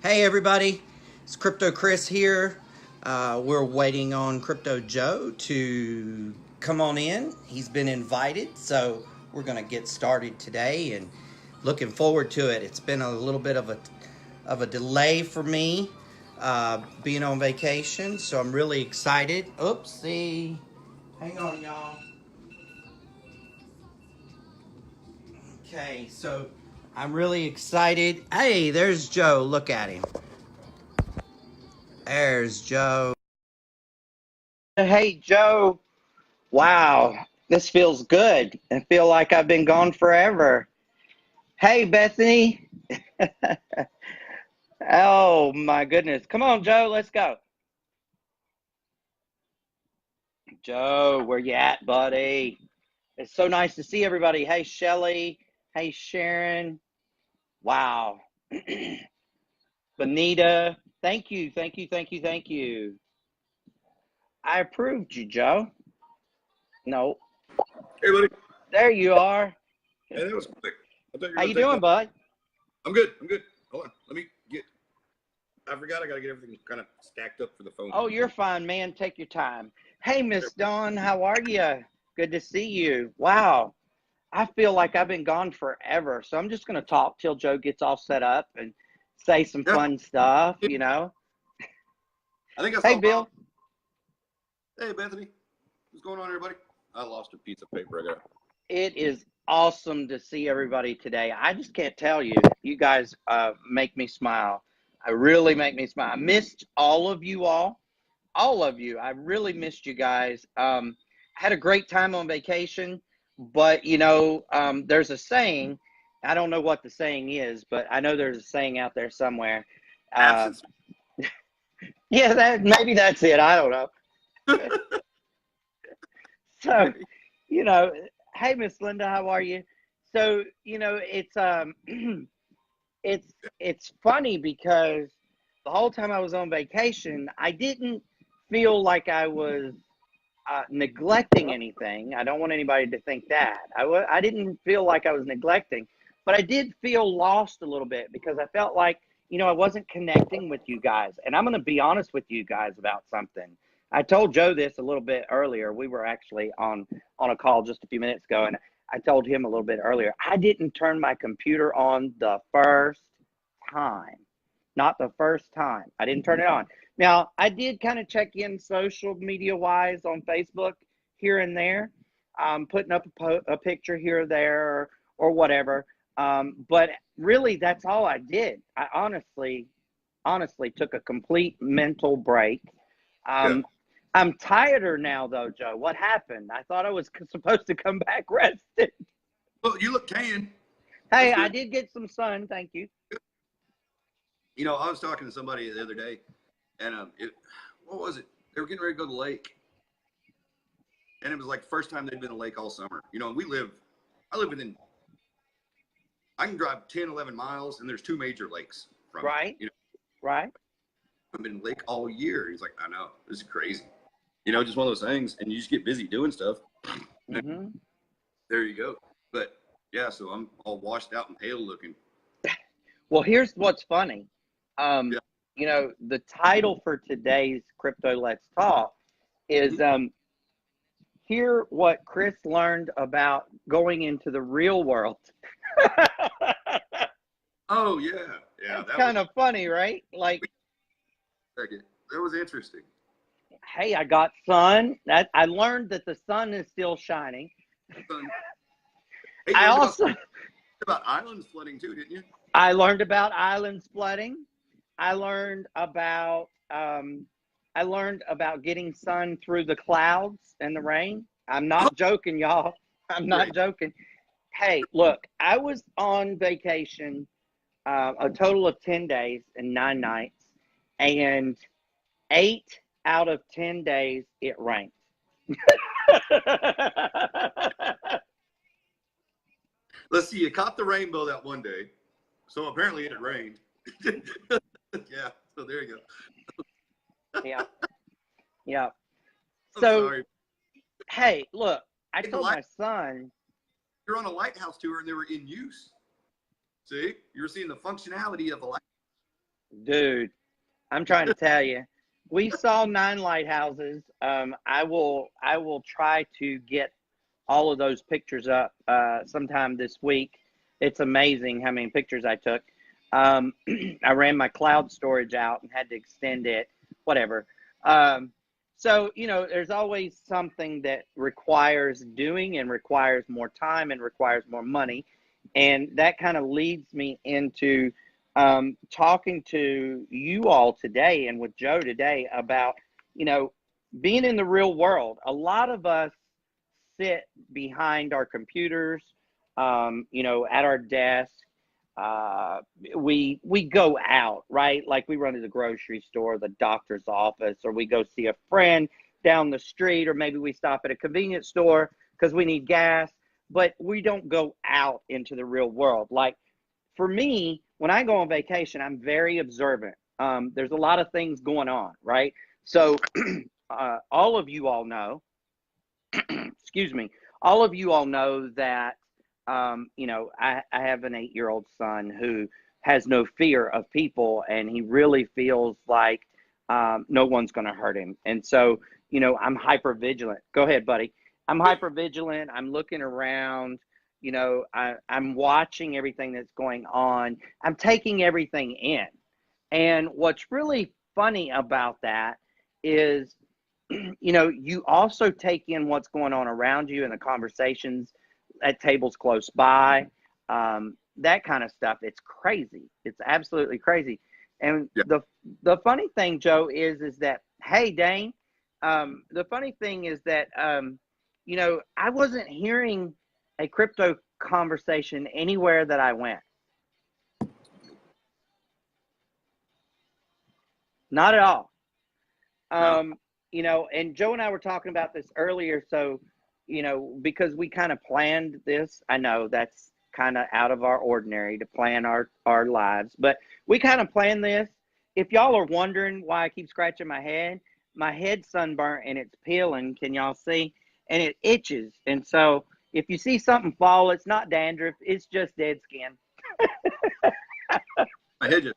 Hey everybody, it's Crypto Kris here. We're waiting on Crypto Joe to come on in. He's been invited, so we're going to get started today and looking forward to it. It's been a little bit of a delay for me being on vacation, so I'm really excited. Oopsie. Hang on, y'all. Okay, so I'm really excited. Hey, there's Joe. Look at him. There's Joe. Hey, Joe. Wow, this feels good. I feel like I've been gone forever. Hey, Bethany. Oh, my goodness. Come on, Joe. Let's go. Joe, where you at, buddy? It's so nice to see everybody. Hey, Shelly. Hey, Sharon. Wow. Benita. Thank you. Thank you. Thank you. Thank you. I approved you, Joe. No. Hey, buddy. There you are. Hey, that was quick. I thought you were How gonna you take doing, long. bud? I'm good. I'm good. Hold on. Let me get. I forgot. I got to get everything kind of stacked up for the phone. Oh, you're fine, man. Take your time. Hey, Miss Dawn, how are you? Good to see you. Wow. I feel like I've been gone forever. So I'm just going to talk till Joe gets all set up and say some Yeah. fun stuff. I think I Hey, saw Bill. Bob. Hey, Bethany. What's going on, everybody? I lost a piece of paper. I got. It is awesome to see everybody today. I just can't tell you. You guys make me smile. I really make me smile. I missed all of you all. All of you. I really missed you guys. I had a great time on vacation, but there's a saying. I don't know what the saying is, but I know there's a saying out there somewhere. Absence. Yeah, maybe that's it. I don't know. So, you know, hey, Miss Linda, how are you? So, it's it's funny because the whole time I was on vacation, I didn't feel like I was neglecting anything. I don't want anybody to think that. I didn't feel like I was neglecting, but I did feel lost a little bit because I felt like, I wasn't connecting with you guys. And I'm going to be honest with you guys about something. I told Joe this a little bit earlier. We were actually on a call just a few minutes ago, and I told him a little bit earlier. I didn't turn my computer on the first time. Not the first time. I didn't turn it on. Now, I did kind of check in social media wise on Facebook here and there, putting up a picture here or there or whatever. But really, that's all I did. I honestly took a complete mental break. Yeah. I'm tireder now, though, Joe. What happened? I thought I was supposed to come back rested. Well, you look tan. Hey, That's I good. did get some sun. Thank you. I was talking to somebody the other day, and what was it? They were getting ready to go to the lake, and it was like the first time they'd been to the lake all summer. I live within. I can drive 10, 11 miles, and there's two major lakes from me. Right, right. I've been in the lake all year. He's like, I know, this is crazy. Just one of those things, and you just get busy doing stuff. Mm-hmm. There you go. But yeah, so I'm all washed out and pale looking. Well, here's what's funny. Yeah. The title for today's Crypto Let's Talk is hear what Kris learned about going into the real world. Oh yeah, yeah. That's kind of funny, right? Like, That was interesting. hey, I got sun. I learned that the sun is still shining. Hey, I also about islands flooding too, didn't you? I learned about islands flooding. I learned about getting sun through the clouds and the rain. I'm not joking, y'all. I'm not joking. Hey, look, I was on vacation a total of 10 days and 9 nights, and 8 out of 10 days it rained. Let's see. You caught the rainbow that one day, so apparently it rained. Yeah. So there you Yeah. Yeah. go. So, Sorry. hey, look, I told my son. You're on a lighthouse tour and they were in use. See, you were seeing the functionality of the light. Dude, I'm trying to tell you, we saw 9 lighthouses. I will try to get all of those pictures up sometime this week. It's amazing how many pictures I took. I ran my cloud storage out and had to extend it, whatever. So, there's always something that requires doing and requires more time and requires more money. And that kind of leads me into talking to you all today and with Joe today about, being in the real world. A lot of us sit behind our computers, at our desk. We go out, right? Like we run to the grocery store, the doctor's office, or we go see a friend down the street, or maybe we stop at a convenience store because we need gas, but we don't go out into the real world. Like for me, when I go on vacation, I'm very observant. There's a lot of things going on, right? So all of you all know, excuse me, all of you all know that I have an 8-year-old son who has no fear of people, and he really feels like no one's going to hurt him. And so, I'm hyper vigilant. Go ahead, buddy. I'm hyper vigilant. I'm looking around. I'm watching everything that's going on. I'm taking everything in. And what's really funny about that is, you also take in what's going on around you and the conversations at tables close by, that kind of stuff. It's crazy. It's absolutely crazy. And the funny thing, Joe, is that, hey, Dane, the funny thing is that, I wasn't hearing a crypto conversation anywhere that I went. Not at all. And Joe and I were talking about this earlier. So, because we kind of planned this. I know that's kind of out of our ordinary to plan our lives, but we kind of planned this. If y'all are wondering why I keep scratching my head's sunburnt and it's peeling. Can y'all see? And it itches. And so if you see something fall, it's not dandruff. It's just dead skin. I hit you.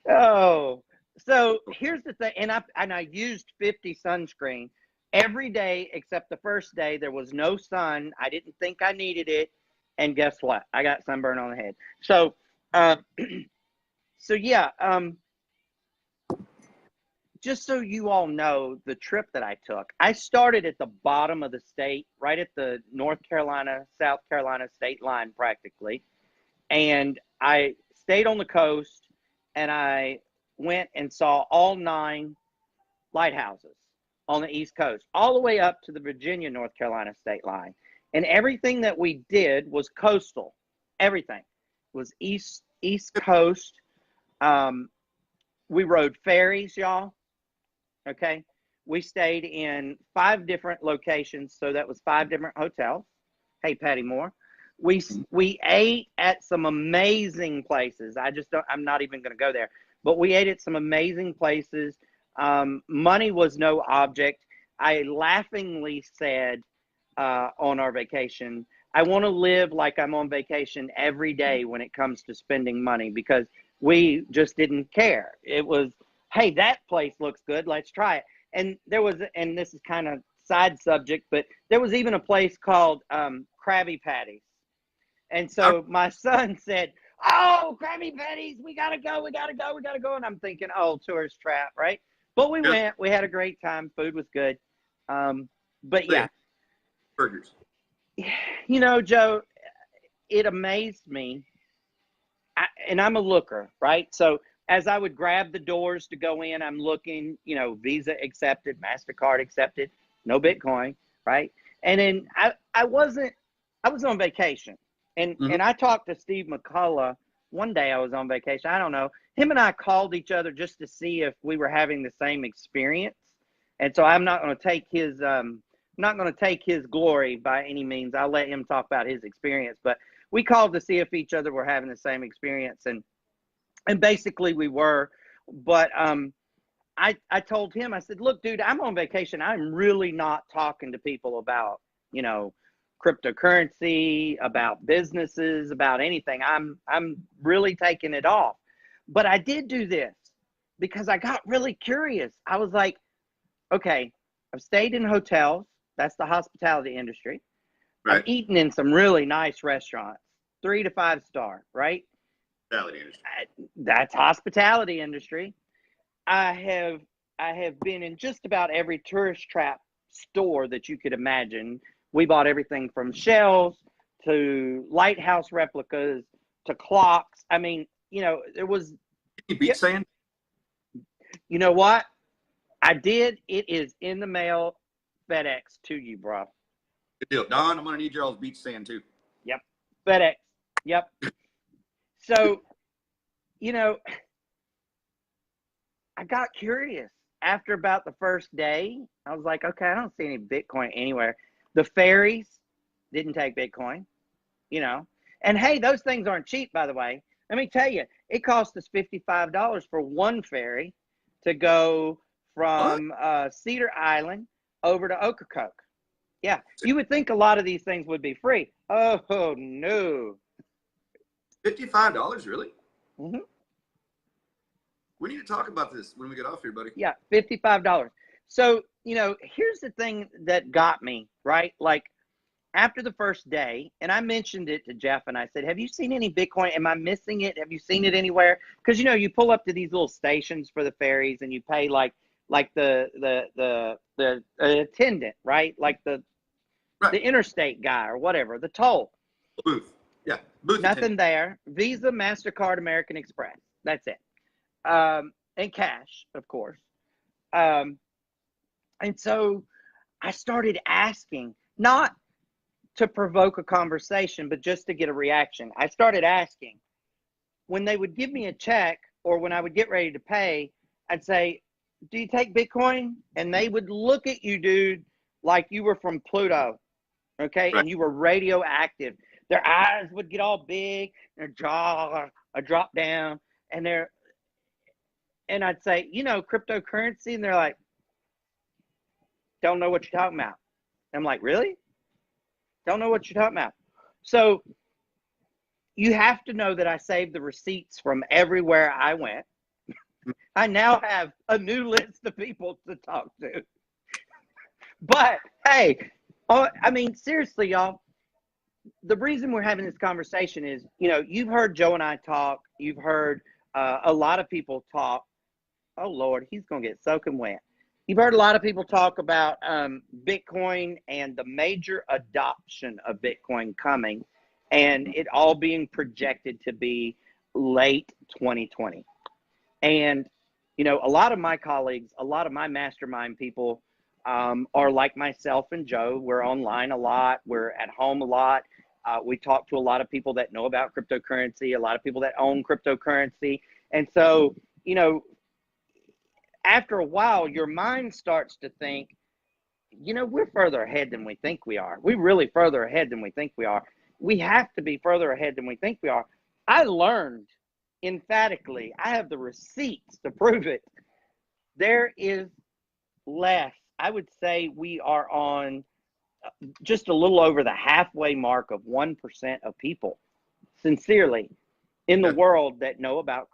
Oh, so here's the thing. And I used 50 sunscreen every day except the first day. There was no sun. I didn't think I needed it. And guess what? I got sunburn on the head. So, just so you all know the trip that I took, I started at the bottom of the state, right at the North Carolina, South Carolina state line practically. And I stayed on the coast and I went and saw all 9 lighthouses on the East Coast, all the way up to the Virginia, North Carolina state line. And everything that we did was coastal. Everything was East Coast. We rode ferries, y'all. Okay. We stayed in 5 different locations. So that was 5 different hotels. Hey, Patty Moore. We ate at some amazing places. I'm not even going to go there, but we ate at some amazing places. Money was no object. I laughingly said on our vacation, I want to live like I'm on vacation every day when it comes to spending money, because we just didn't care. It was, hey, that place looks good. Let's try it. And and this is kind of side subject, but there was even a place called Krabby Patties. And so my son said, oh, Krabby Patties, we got to go. And I'm thinking, oh, tourist trap, right? But we went. We had a great time. Food was good. But yeah. Burgers. Joe, it amazed me. And I'm a looker, right? So as I would grab the doors to go in, I'm looking, Visa accepted, MasterCard accepted, no Bitcoin, right? And then I was on vacation. And I talked to Steve McCullough one day. I was on vacation. I don't know. Him and I called each other just to see if we were having the same experience. And so I'm not going to take his glory by any means. I'll let him talk about his experience. But we called to see if each other were having the same experience, and basically we were. But I told him, I said, look, dude, I'm on vacation. I'm really not talking to people about cryptocurrency, about businesses, about anything. I'm really taking it off. But I did do this because I got really curious. I was like, okay, I've stayed in hotels. That's the hospitality industry. Right. I've eaten in some really nice restaurants, 3 to 5 star, right? Hospitality industry. That's hospitality industry. I have been in just about every tourist trap store that you could imagine. We bought everything from shells to lighthouse replicas to clocks. I mean, you know, there was. You beach sand? You know what? I did. It is in the mail, FedEx to you, bro. Good deal. Don, I'm going to need your all's beach sand too. Yep. FedEx. Yep. So, you know, I got curious after about the first day. I was like, okay, I don't see any Bitcoin anywhere. The ferries didn't take Bitcoin, you know. And hey, those things aren't cheap, by the way. Let me tell you, it cost us $55 for one ferry to go from Cedar Island over to Ocracoke. Yeah, you would think a lot of these things would be free. Oh, no. $55, really? Mm-hmm. We need to talk about this when we get off here, buddy. Yeah, $55. So, you know, here's the thing that got me, right? Like, after the first day, and I mentioned it to Jeff, and I said, have you seen any Bitcoin? Am I missing it? Have you seen it anywhere? Because, you know, you pull up to these little stations for the ferries, and you pay like the attendant, right? Like the interstate guy or whatever, the toll. Booth. Yeah. Booth Nothing attendant. there. Visa, MasterCard, American Express. That's it. And cash, of course. And so I started asking, not to provoke a conversation, but just to get a reaction. I started asking when they would give me a check or when I would get ready to pay, I'd say, do you take Bitcoin? And they would look at you, dude, like you were from Pluto, okay? Right. And you were radioactive. Their eyes would get all big, their jaw would drop down, and I'd say, you know, cryptocurrency, and they're like, don't know what you're talking about. I'm like, really? Don't know what you're talking about. So you have to know that I saved the receipts from everywhere I went. I now have a new list of people to talk to. But hey, I mean, seriously, y'all, the reason we're having this conversation is, you know, you've heard Joe and I talk. You've heard a lot of people talk. Oh, Lord, he's going to get soaking wet. You've heard a lot of people talk about Bitcoin and the major adoption of Bitcoin coming, and it all being projected to be late 2020. And, you know, a lot of my colleagues, a lot of my mastermind people are like myself and Joe. We're online a lot. We're at home a lot. We talk to a lot of people that know about cryptocurrency, a lot of people that own cryptocurrency. And so, you know, after a while, your mind starts to think, you know, we're further ahead than we think we are. We're really further ahead than we think we are. We have to be further ahead than we think we are. I learned emphatically, I have the receipts to prove it. There is less. I would say we are on just a little over the halfway mark of 1% of people, sincerely, in the world that know about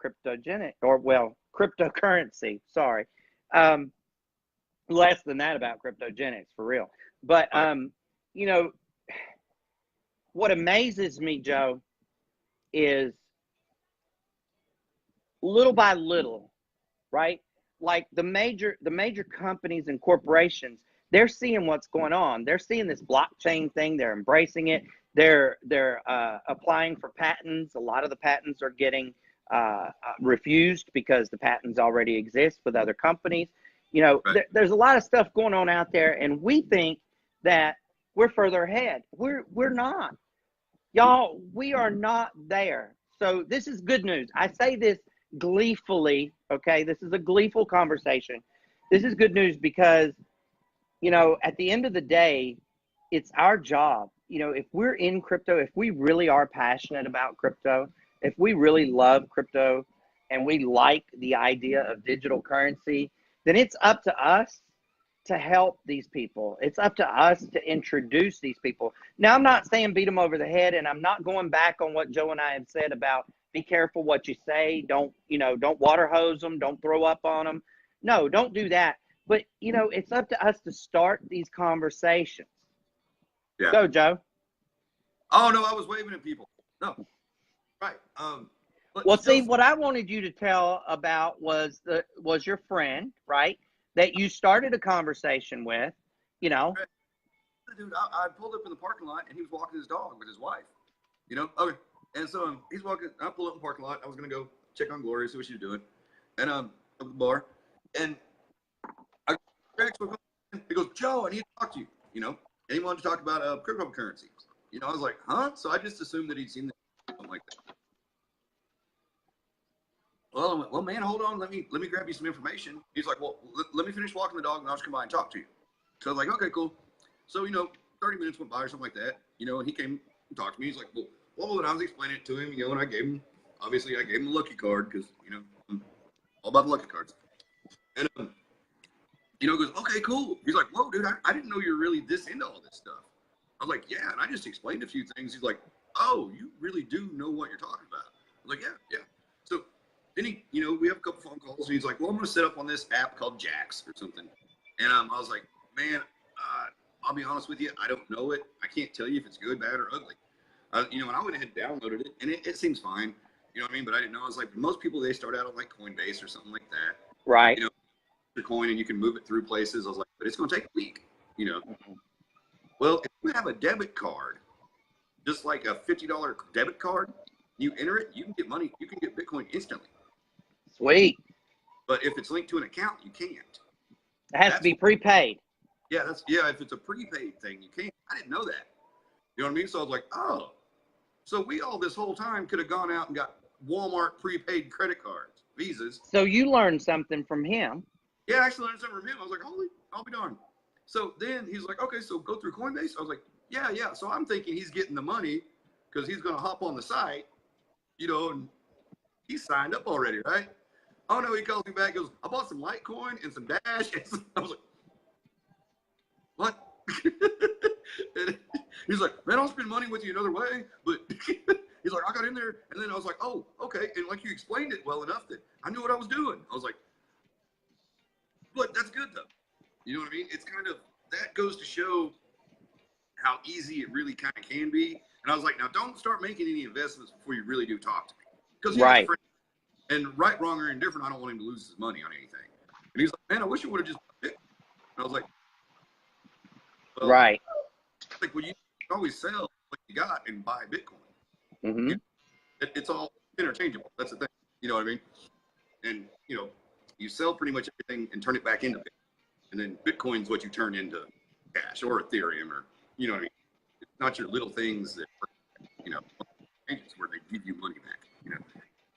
cryptocurrency, sorry. Less than that about cryptogenics, for real. But, you know, what amazes me, Joe, is little by little, right? Like the major companies and corporations, they're seeing what's going on. They're seeing this blockchain thing. They're embracing it. They're applying for patents. A lot of the patents are getting refused because the patents already exist with other companies. You know, there's a lot of stuff going on out there, and we think that we're further ahead. We're not. Y'all, we are not there. So this is good news. I say this gleefully, okay? This is a gleeful conversation. This is good news because, you know, at the end of the day, it's our job. You know, if we're in crypto, if we really are passionate about crypto, if we really love crypto and we like the idea of digital currency, then it's up to us to help these people. It's up to us to introduce these people. Now, I'm not saying beat them over the head, and I'm not going back on what Joe and I have said about be careful what you say. Don't, don't water hose them. Don't throw up on them. No, don't do that. But, it's up to us to start these conversations. Yeah. Go, Joe. Oh, no, I was waving at people. No. Right. Well, see, what I wanted you to tell about was your friend, right, that you started a conversation with, Dude, I pulled up in the parking lot, and he was walking his dog with his wife, Okay. And so he's walking. I pulled up in the parking lot. I was going to go check on Gloria, see what she was doing, and at the bar. And he goes, Joe, I need to talk to you, And he wanted to talk about cryptocurrency. I was like, huh? So I just assumed that he'd seen something like that. Well, man, hold on. Let me grab you some information. He's like, well, let me finish walking the dog, and I'll just come by and talk to you. So I was like, okay, cool. So 30 minutes went by or something like that. And he came and talked to me. He's like, well, and I was explaining it to him, and I gave him a lucky card because I'm all about the lucky cards. And goes, okay, cool. He's like, whoa, dude, I didn't know you were really this into all this stuff. I was like, yeah, and I just explained a few things. He's like, oh, you really do know what you're talking about. I was like, yeah. So then we have a couple phone calls, and he's like, well, I'm going to set up on this app called Jax or something. And I was like, man, I'll be honest with you, I don't know it. I can't tell you if it's good, bad, or ugly. And I went ahead and downloaded it, and it seems fine. You know what I mean? But I didn't know. I was like, most people, they start out on like Coinbase or something like that. Right. The coin, and you can move it through places. I was like, but it's going to take a week. Well, if you have a debit card, just like a $50 debit card, you enter it, you can get money. You can get Bitcoin instantly. Sweet. But if it's linked to an account, you can't. It has to be prepaid. Yeah, if it's a prepaid thing, you can't. I didn't know that. You know what I mean? So I was like, oh, so we all this whole time could have gone out and got Walmart prepaid credit cards, Visas. So you learned something from him. Yeah, I actually learned something from him. I was like, holy, I'll be darned. So then he's like, okay, so go through Coinbase. I was like, yeah. So I'm thinking he's getting the money because he's going to hop on the site, and he signed up already, right? Oh, no, he calls me back. He goes, I bought some Litecoin and some Dash. I was like, what? And he's like, man, I'll spend money with you another way. But he's like, I got in there. And then I was like, oh, okay. And like you explained it well enough that I knew what I was doing. I was like, but that's good, though. You know what I mean? It's kind of, that goes to show how easy it really kind of can be. And I was like, now don't start making any investments before you really do talk to me. Because right. And right, wrong, or indifferent, I don't want him to lose his money on anything. And he's like, man, I wish you would have just bought it. And I was like, well, right. Like, well, you always sell what you got and buy Bitcoin. Mm-hmm. It's all interchangeable. That's the thing. You know what I mean? And, you sell pretty much everything and turn it back into Bitcoin. And then Bitcoin's what you turn into cash or Ethereum or, you know what I mean? It's not your little things that, where they give you money back,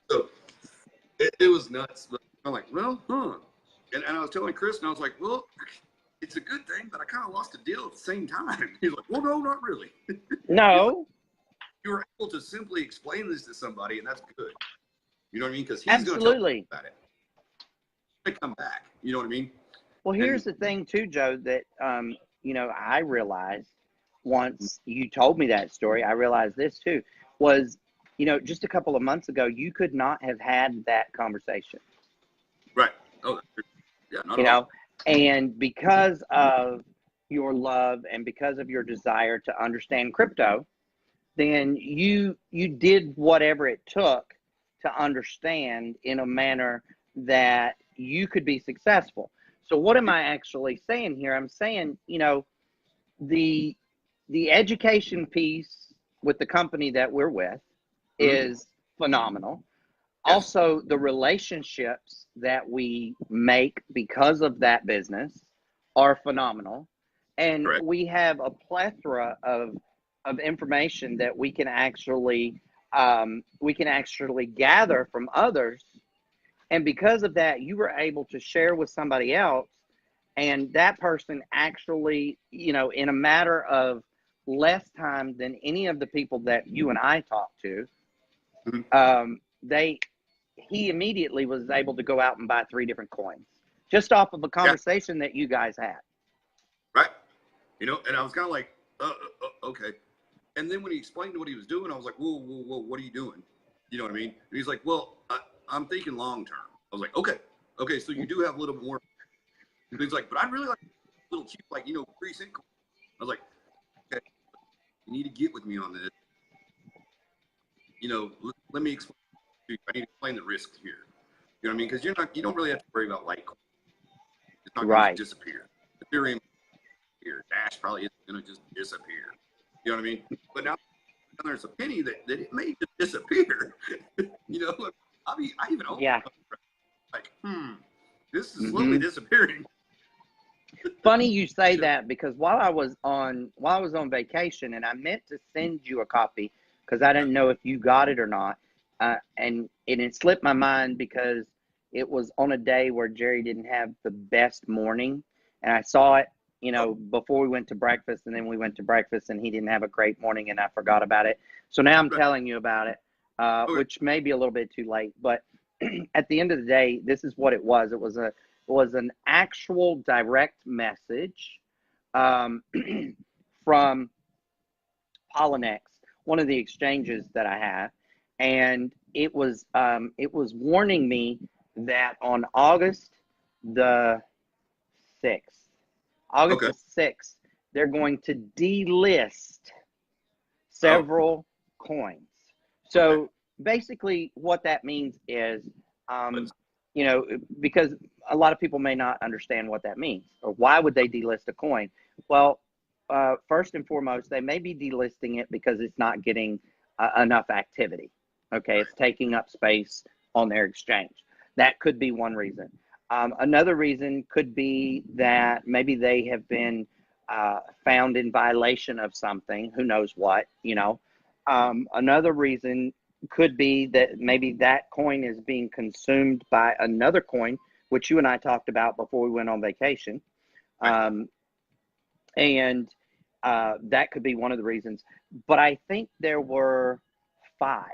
So it was nuts. But I'm like, well, And I was telling Kris, and I was like, well, it's a good thing, but I kind of lost a deal at the same time. He's like, well, no, not really. No. You were able to simply explain this to somebody, and that's good. You know what I mean? Because he's going to tell you about it. They come back. You know what I mean? Well, here's the thing, too, Joe, that, I realized once you told me that story, I realized this, too, was, just a couple of months ago, you could not have had that conversation. Right. Oh, yeah. Not at all. And because of your love and because of your desire to understand crypto, then you did whatever it took to understand in a manner that you could be successful. So what am I actually saying here? I'm saying, the education piece with the company that we're with is phenomenal. Yes. Also, the relationships that we make because of that business are phenomenal. And Correct. We have a plethora of information that we can actually gather from others. And because of that, you were able to share with somebody else, and that person actually, in a matter of less time than any of the people that you and I talked to, he immediately was able to go out and buy 3 different coins just off of a conversation that you guys had. Right. And I was kind of like, okay. And then when he explained what he was doing, I was like, whoa, what are you doing? You know what I mean? And he's like, well, I'm thinking long term. I was like, okay, so you do have a little more. And he's like, but I'd really like a little cheap, like, recent coin. I was like, okay, you need to get with me on this. Let me explain. I need to explain the risks here. You know what I mean? Because you don't really have to worry about Litecoin. It's not going to disappear. Ethereum, here, Dash probably isn't going to just disappear. You know what I mean? But now there's a penny that it may just disappear. I even own like, this is slowly disappearing. Funny you say that, because while I was on vacation, and I meant to send you a copy because I didn't know if you got it or not, and it slipped my mind because it was on a day where Jerry didn't have the best morning, and I saw it, before we went to breakfast, and then we went to breakfast, and he didn't have a great morning, and I forgot about it. So now I'm telling you about it, which may be a little bit too late, but at the end of the day, this is what it was. It was an actual direct message from Polynex, one of the exchanges that I have, and it was warning me that on August the 6th, they're going to delist several coins. So basically what that means is, because a lot of people may not understand what that means, or why would they delist a coin? Well, first and foremost, they may be delisting it because it's not getting enough activity. Okay, it's taking up space on their exchange. That could be one reason. Another reason could be that maybe they have been found in violation of something. Who knows what, Another reason could be that maybe that coin is being consumed by another coin, which you and I talked about before we went on vacation. And that could be one of the reasons. But I think there were 5.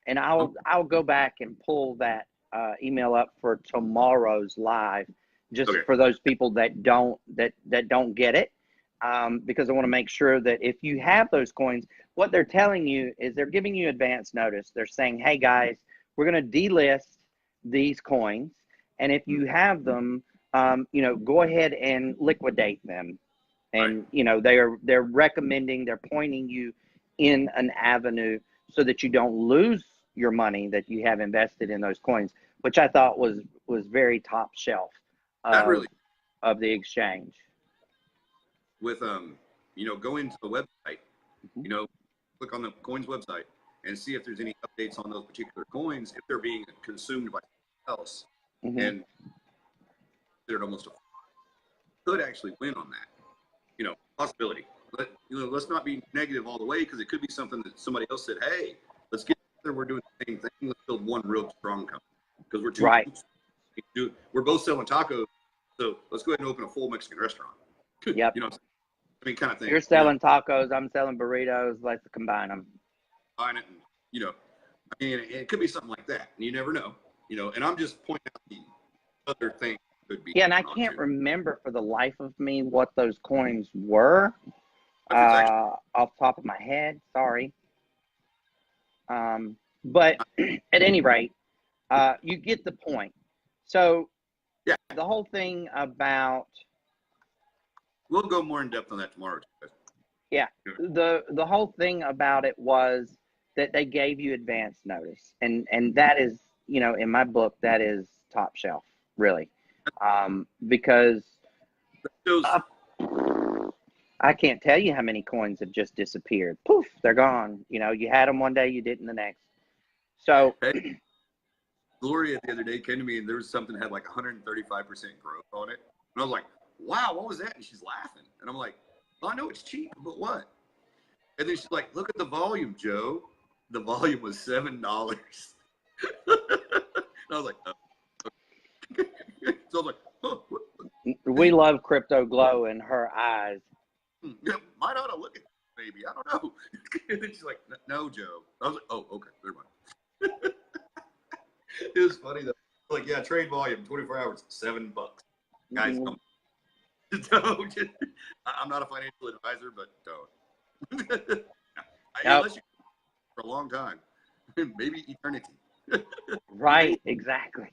And I'll go back and pull that email up for tomorrow's live, just for those people that don't get it, because I want to make sure that if you have those coins, what they're telling you is they're giving you advance notice. They're saying, hey guys, we're going to delist these coins, and if you have them, go ahead and liquidate them. And they're recommending, they're pointing you in an avenue so that you don't lose your money that you have invested in those coins, which I thought was very top shelf of the exchange. With going to the website, click on the coins website and see if there's any updates on those particular coins, if they're being consumed by someone else, and considered almost could actually win on that. Possibility. But let's not be negative all the way, because it could be something that somebody else said, hey, let's get together, we're doing the same thing, let's build one real strong company, because we're both selling tacos, so let's go ahead and open a full Mexican restaurant. Yep. Kind of thing. You're selling tacos, I'm selling burritos, let's combine them. Combine it, and it could be something like that, and you never know, and I'm just pointing out the other thing. Yeah, and I can't remember for the life of me what those coins were off the top of my head. Sorry. But at any rate, you get the point. So the whole thing about... We'll go more in depth on that tomorrow. Yeah, the whole thing about it was that they gave you advance notice. And that is, in my book, that is top shelf, really. Because I can't tell you how many coins have just disappeared. Poof, they're gone. You had them one day, you didn't the next. So Gloria the other day came to me, and there was something that had like 135% growth on it. And I was like, wow, what was that? And she's laughing. And I'm like, well, I know it's cheap, but what? And then she's like, look at the volume, Joe. The volume was $7. And I was like, oh. So I was like, oh, what? We love Crypto Glow in her eyes. Yeah, might ought to look at it, maybe. I don't know. And then she's like, no, Joe. I was like, oh, okay, never mind. It was funny though. Like, yeah, trade volume, 24 hours, $7. Guys, don't. I'm not a financial advisor, but don't. Unless you for a long time. maybe eternity. Right, exactly.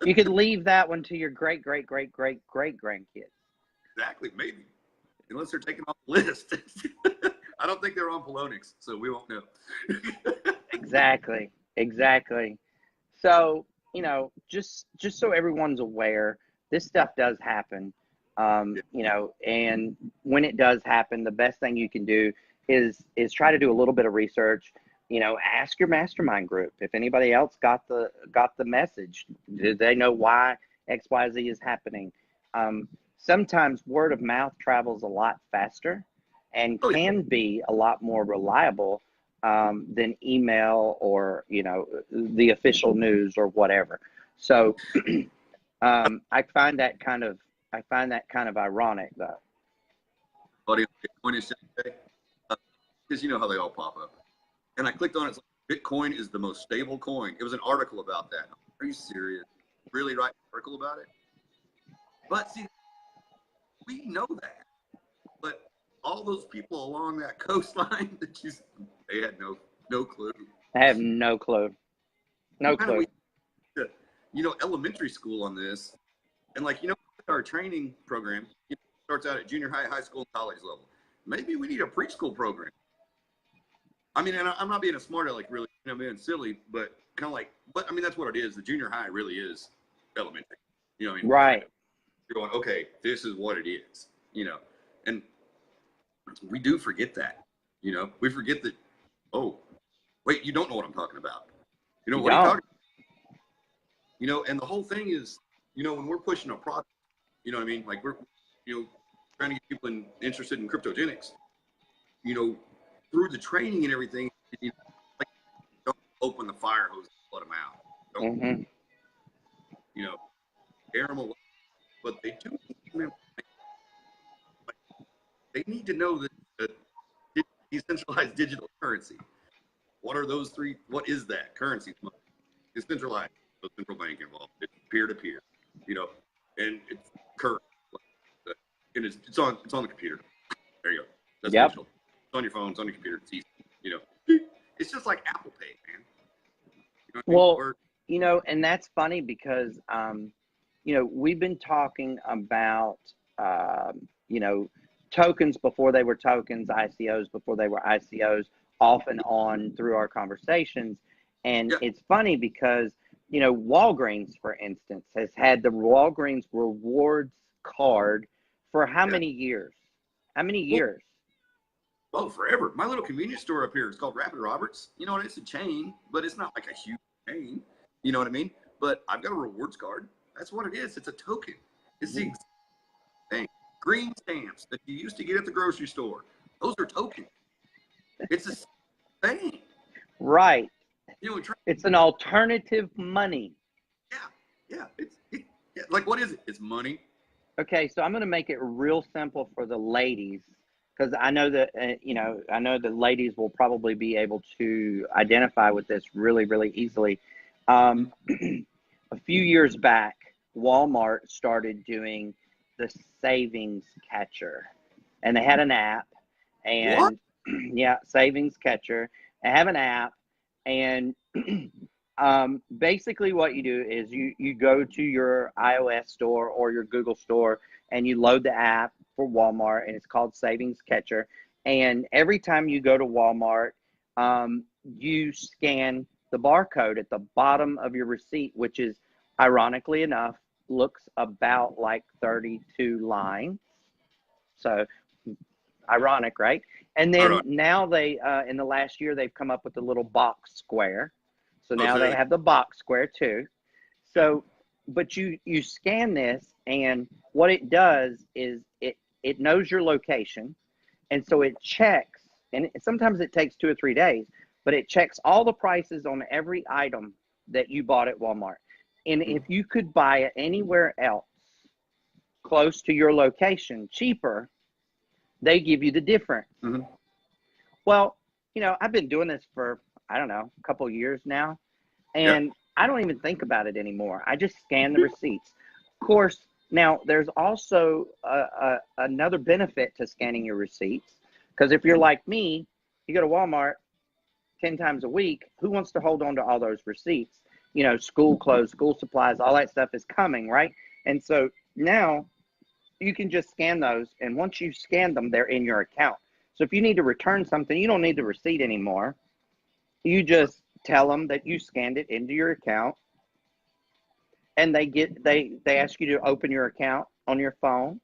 You could leave that one to your great grandkids. Exactly, maybe. Unless they're taken off the list. I don't think they're on Polonix, so we won't know. Exactly, exactly. So, just so everyone's aware, this stuff does happen. Yeah. And when it does happen, the best thing you can do is try to do a little bit of research. Ask your mastermind group if anybody else got the message. Did they know why XYZ is happening? Sometimes word of mouth travels a lot faster and Oh, yeah. can be a lot more reliable than email or the official news or whatever. So I find that kind of ironic though. Buddy, Bitcoin is yesterday, because you know how they all pop up. And I clicked on it. It's like, Bitcoin is the most stable coin. It was an article about that. Are you serious? Really write an article about it? But see, we know that. But all those people along that coastline they had no clue. I have no clue. No clue. Elementary school on this, and our training program starts out at junior high, high school, and college level. Maybe we need a preschool program. I mean, and I'm not being a smart aleck, really, being silly, but that's what it is. The junior high really is elementary. Right. You're going, okay, this is what it is, and we do forget that, we forget that, oh, wait, you don't know what I'm talking about. What are you talking about? And the whole thing is, when we're pushing a product, like we're, trying to get people interested in cryptogenics, through the training and everything, don't open the fire hose and let them out. Don't, air them away. But they do need to remember, they need to know that decentralized digital currency. What are those three? What is that? Currency. Decentralized. No central bank involved. It's peer-to-peer, and it's current. And it's on the computer. There you go. That's digital. It's on your phone. It's on your computer. It's easy. It's just like Apple Pay, man. Well, and that's funny because we've been talking about tokens before they were tokens, ICOs before they were ICOs, off and on through our conversations. And it's funny because Walgreens, for instance, has had the Walgreens rewards card for how many years? How many years? Well, forever. My little convenience store up here is called Rapid Roberts. And it's a chain, but it's not like a huge chain. You know what I mean? But I've got a rewards card. That's what it is. It's a token. It's the exact thing. Green stamps that you used to get at the grocery store. Those are tokens. It's the same thing. Right. It's an alternative money. Yeah. Like, what is it? It's money. Okay, so I'm going to make it real simple for the ladies, because I know that I know the ladies will probably be able to identify with this really, really easily. A few years back, Walmart started doing the savings catcher, and they had an app. And what? Savings catcher. They have an app, and basically what you do is you go to your iOS store or your Google store and you load the app for Walmart, and it's called Savings Catcher. And every time you go to Walmart, you scan the barcode at the bottom of your receipt, which is, ironically enough, looks about like 32 lines. So ironic, right? And then now they, in the last year, they've come up with a little box square. So now they have the box square too. So, but you scan this, and what it does is it knows your location. And so it checks, and sometimes it takes 2 or 3 days, but it checks all the prices on every item that you bought at Walmart. And if you could buy it anywhere else close to your location cheaper, they give you the difference. Mm-hmm. Well, I've been doing this for, I don't know, a couple of years now, and I don't even think about it anymore. I just scan the receipts. Of course, now there's also another benefit to scanning your receipts, because if you're like me, you go to Walmart, 10 times a week, who wants to hold on to all those receipts? You know, school clothes, school supplies, all that stuff is coming, right? And so now you can just scan those. And once you scan them, they're in your account. So if you need to return something, you don't need the receipt anymore. You just tell them that you scanned it into your account, and they ask you to open your account on your phone,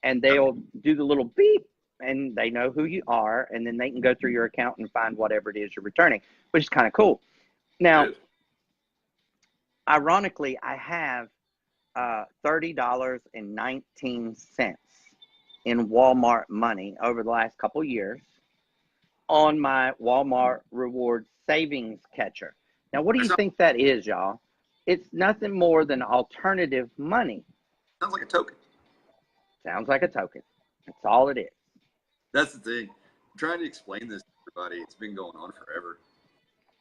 and they'll do the little beep, and they know who you are, and then they can go through your account and find whatever it is you're returning, which is kind of cool. Now, ironically, I have $30.19 in Walmart money over the last couple years on my Walmart Rewards savings catcher. Now, what do you think that is, y'all? It's nothing more than alternative money. Sounds like a token. Sounds like a token. That's all it is. That's the thing. I'm trying to explain this to everybody. It's been going on forever.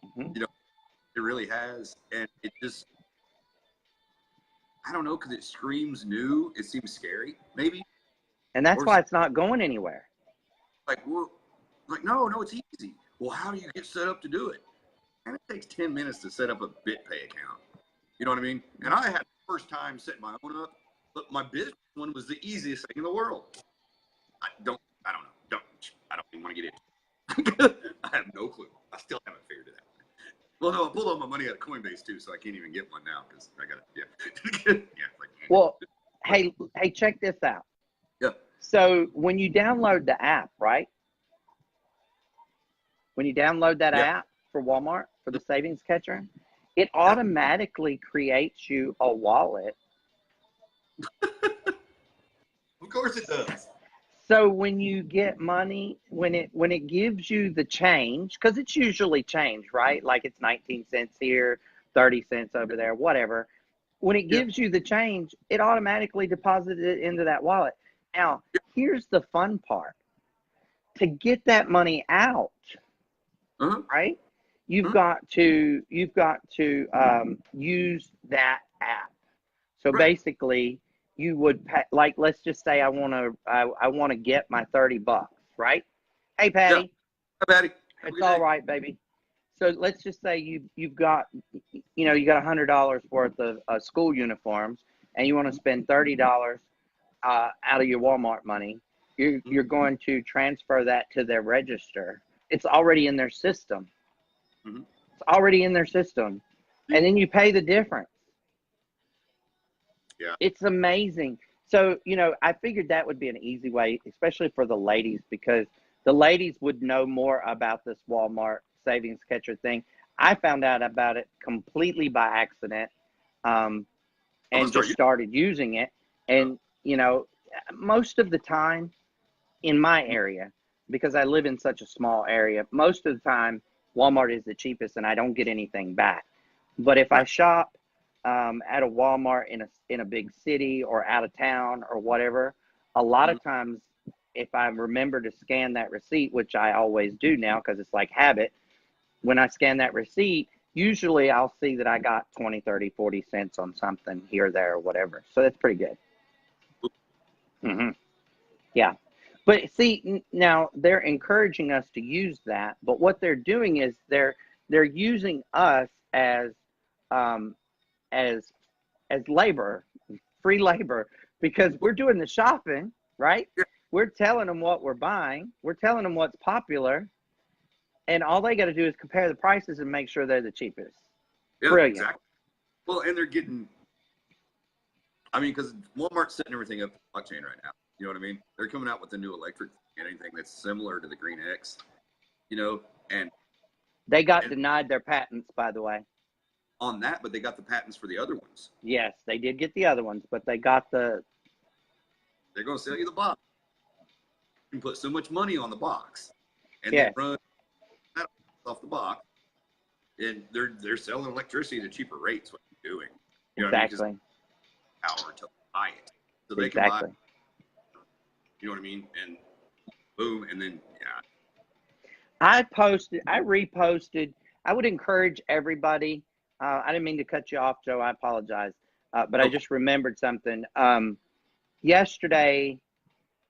Mm-hmm. You know, it really has. And it just, I don't know, because it screams new. It seems scary, maybe. And that's why it's not going anywhere. Like, well, no, it's easy. Well, how do you get set up to do it? And it takes 10 minutes to set up a BitPay account. You know what I mean? And I had the first time setting my own up, but my business one was the easiest thing in the world. I don't even want to get into it. I have no clue. I still haven't figured it out. Well, no, I pulled all my money out of Coinbase too, so I can't even get one now because I got it. Well, hey, check this out. Yeah. So when you download the app, right? When you download that app for Walmart, for the savings catcher, it automatically creates you a wallet. Of course it does. So when you get money, when it gives you the change, because it's usually change, right? Like it's 19 cents here, 30 cents over there, whatever. When it gives you the change, it automatically deposits it into that wallet. Now, here's the fun part. To get that money out, right? You've got to use that app. So basically, you would pay, like, let's just say I want to get my $30, right? Hey, Patty. Yeah. Hi, Patty. It's all right, baby. So let's just say you've got, you got $100 worth of school uniforms, and you want to spend $30 out of your Walmart money. You're going to transfer that to their register. It's already in their system. Mm-hmm. It's already in their system, and then you pay the difference. Yeah. It's amazing. So, I figured that would be an easy way, especially for the ladies, because the ladies would know more about this Walmart savings catcher thing. I found out about it completely by accident, and just started using it. And, most of the time in my area, because I live in such a small area, most of the time Walmart is the cheapest and I don't get anything back. But if I shop at a Walmart in a big city or out of town or whatever, a lot of times if I remember to scan that receipt, which I always do now because it's like habit, when I scan that receipt, usually I'll see that I got 20, 30, 40 cents on something here, there, or whatever. So that's pretty good. Mm-hmm. Yeah. But see, now they're encouraging us to use that, but what they're doing is they're using us as labor, free labor, because we're doing the shopping, right? Yeah. We're telling them what we're buying. We're telling them what's popular, and all they got to do is compare the prices and make sure they're the cheapest. Yeah, Brilliant. exactly. Well, and they're getting, because Walmart's setting everything up for blockchain right now. You know what I mean? They're coming out with a new electric, anything that's similar to the Green X, and they got denied their patents, by the way. On that, but they got the patents for the other ones. Yes, they did get the other ones, but they got the. They're going to sell you the box. You can put so much money on the box, and they run that off the box, and they're selling electricity at a cheaper rates. What they're doing, Exactly. What I mean? Power to buy it, so they can buy. You know what I mean? And boom, and then I reposted. I would encourage everybody. I didn't mean to cut you off, Joe. I apologize. But I just remembered something. Yesterday,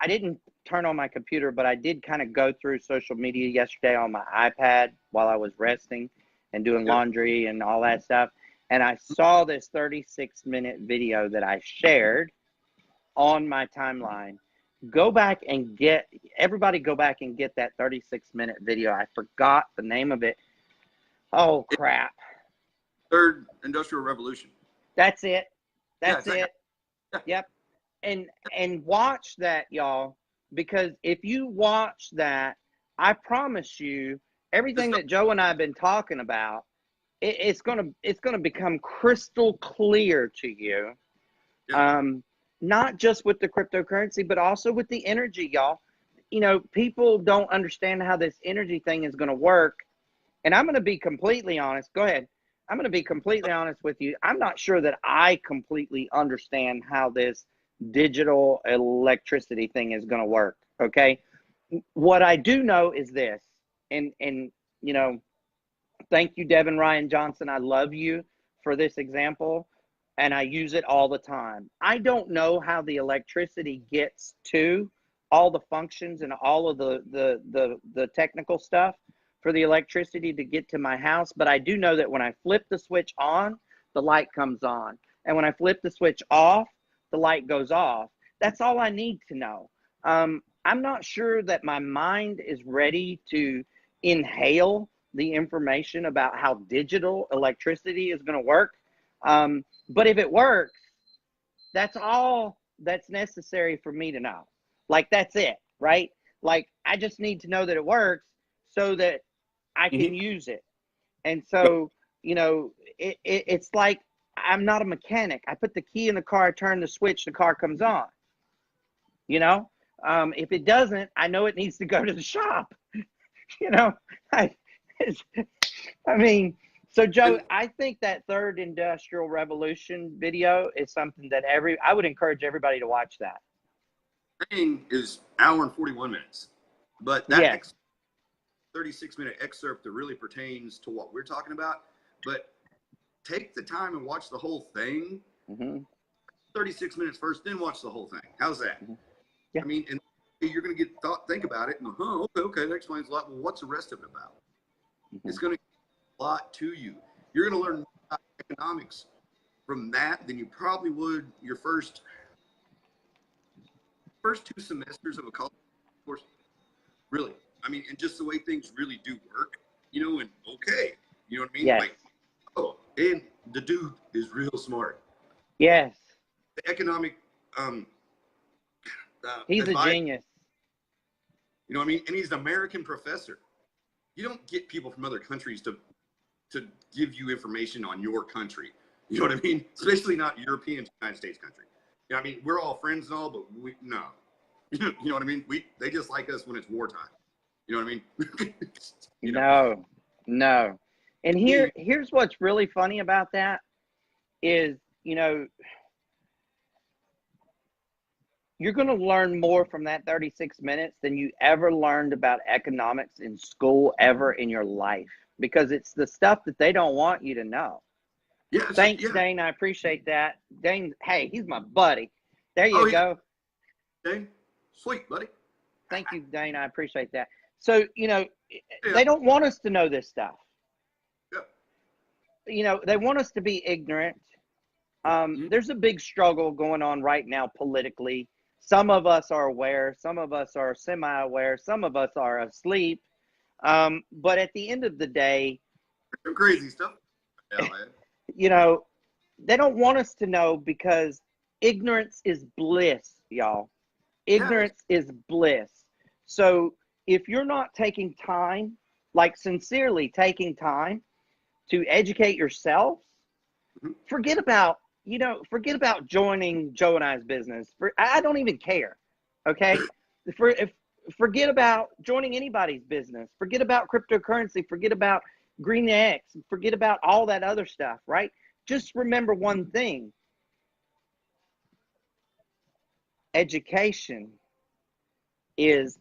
I didn't turn on my computer, but I did kind of go through social media yesterday on my iPad while I was resting and doing laundry and all that stuff. And I saw this 36-minute video that I shared on my timeline. Everybody go back and get that 36-minute video. I forgot the name of it. Oh, crap. Third Industrial Revolution. That's it. That's Yeah, it. Yep. And watch that, y'all, because if you watch that, I promise you, everything that Joe and I have been talking about, it's gonna become crystal clear to you. Yeah. Not just with the cryptocurrency, but also with the energy, y'all. You know, people don't understand how this energy thing is going to work. And I'm going to be completely honest. Go ahead. I'm going to be completely honest with you. I'm not sure that I completely understand how this digital electricity thing is going to work. Okay. What I do know is this, and you know, thank you, Devin Ryan Johnson. I love you for this example, and I use it all the time. I don't know how the electricity gets to all the functions and all of the technical stuff for the electricity to get to my house, but I do know that when I flip the switch on, the light comes on. And when I flip the switch off, the light goes off. That's all I need to know. I'm not sure that my mind is ready to inhale the information about how digital electricity is going to work. But if it works, that's all that's necessary for me to know. Like, that's it, right? Like, I just need to know that it works so that I can use it. And so, you know, it's like, I'm not a mechanic. I put the key in the car, I turn the switch, the car comes on. You know, if it doesn't, I know it needs to go to the shop. You know, I mean, so Joe, I think that third industrial revolution video is something that I would encourage everybody to watch that. Thing is hour and 41 minutes, but that 36-minute excerpt that really pertains to what we're talking about. But take the time and watch the whole thing. 36 minutes first, then watch the whole thing. How's that? Yeah. I mean, and you're going to think about it, and okay, that explains a lot. Well, what's the rest of it about? It's going to give a lot to you. You're going to learn more about economics from that than you probably would your first 2 semesters of a college course. Really. I mean, and just the way things really do work, you know, and you know what I mean? Yes. Like, and the dude is real smart. Yes. The economic, he's a genius. You know what I mean? And he's an American professor. You don't get people from other countries to give you information on your country. You know what I mean? Especially not European, United States country. You know what I mean? We're all friends and all, but no. You know what I mean? They just like us when it's wartime. You know what I mean? You know? No. And here's what's really funny about that is, you know, you're going to learn more from that 36 minutes than you ever learned about economics in school ever in your life, because it's the stuff that they don't want you to know. Yeah, Thanks, Dane. I appreciate that. Dane, hey, he's my buddy. There you go. Dane, sweet, buddy. Thank you, Dane. I appreciate that. So, you know, they don't want us to know this stuff. Yeah. You know, they want us to be ignorant. There's a big struggle going on right now politically. Some of us are aware. Some of us are semi-aware. Some of us are asleep. But at the end of the day, some crazy stuff. Yeah, man. You know, they don't want us to know because ignorance is bliss, y'all. Ignorance is bliss. So if you're not taking time, like sincerely taking time to educate yourselves, forget about joining Joe and I's business. I don't even care. Okay. Forget about joining anybody's business. Forget about cryptocurrency. Forget about Green X. Forget about all that other stuff, right? Just remember one thing. Education is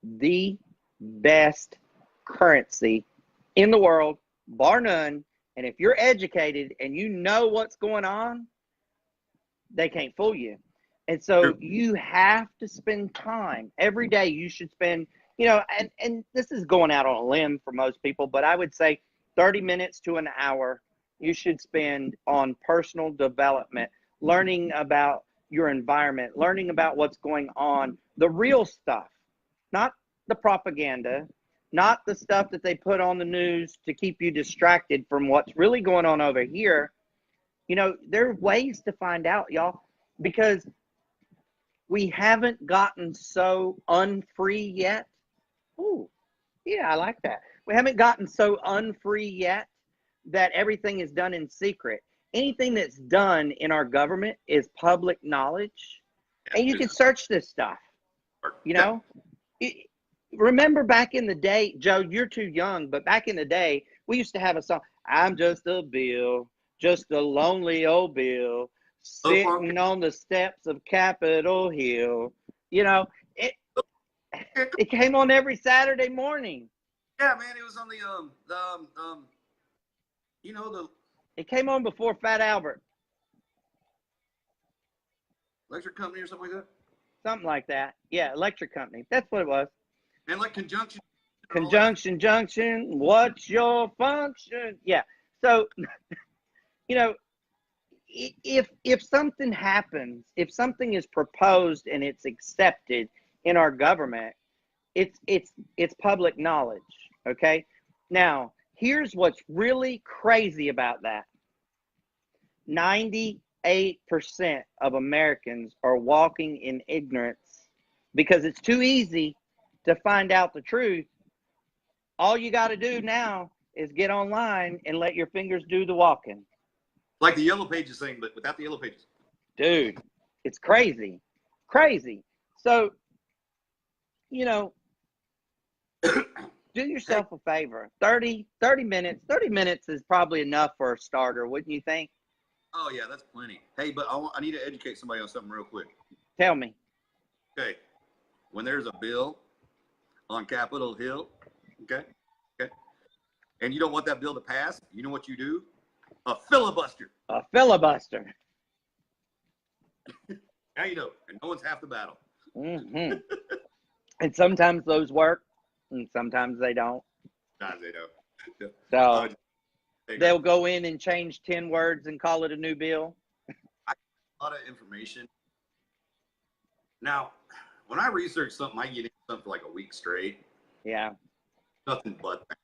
the best currency in the world, bar none. And if you're educated and you know what's going on, they can't fool you. And so you have to spend time every day. You should spend, and this is going out on a limb for most people, but I would say 30 minutes to an hour you should spend on personal development, learning about your environment, learning about what's going on, the real stuff, not the propaganda, not the stuff that they put on the news to keep you distracted from what's really going on over here. There are ways to find out, y'all, because we haven't gotten so unfree yet. Ooh, yeah, I like that. We haven't gotten so unfree yet that everything is done in secret. Anything that's done in our government is public knowledge. And you can search this stuff, Remember back in the day, Joe, you're too young, but back in the day, we used to have a song, I'm just a Bill, just a lonely old Bill, sitting on the steps of Capitol Hill. It came on every Saturday morning. Yeah, man, it was on it came on before Fat Albert. Electric Company or something like that? Something like that. Yeah, Electric Company. That's what it was. And like Conjunction. Conjunction, junction, what's your function? Yeah. So, if something happens, if something is proposed and it's accepted in our government, it's public knowledge. Okay. Now, here's what's really crazy about that. 98% of Americans are walking in ignorance because it's too easy to find out the truth. All you got to do now is get online and let your fingers do the walking. Like the Yellow Pages thing, but without the Yellow Pages. Dude, it's crazy. Crazy. So, do yourself a favor. 30 minutes. 30 minutes is probably enough for a starter, wouldn't you think? Oh, yeah, that's plenty. Hey, but I need to educate somebody on something real quick. Tell me. Okay. When there's a bill on Capitol Hill, okay, and you don't want that bill to pass, you know what you do? A filibuster. A filibuster. Now you know, and no one's half the battle. Mm-hmm. And sometimes those work, and sometimes they don't. Sometimes they don't. So they'll go in and change 10 words and call it a new bill. A lot of information. Now, when I research something, I get into something for like a week straight. Yeah. Nothing but that.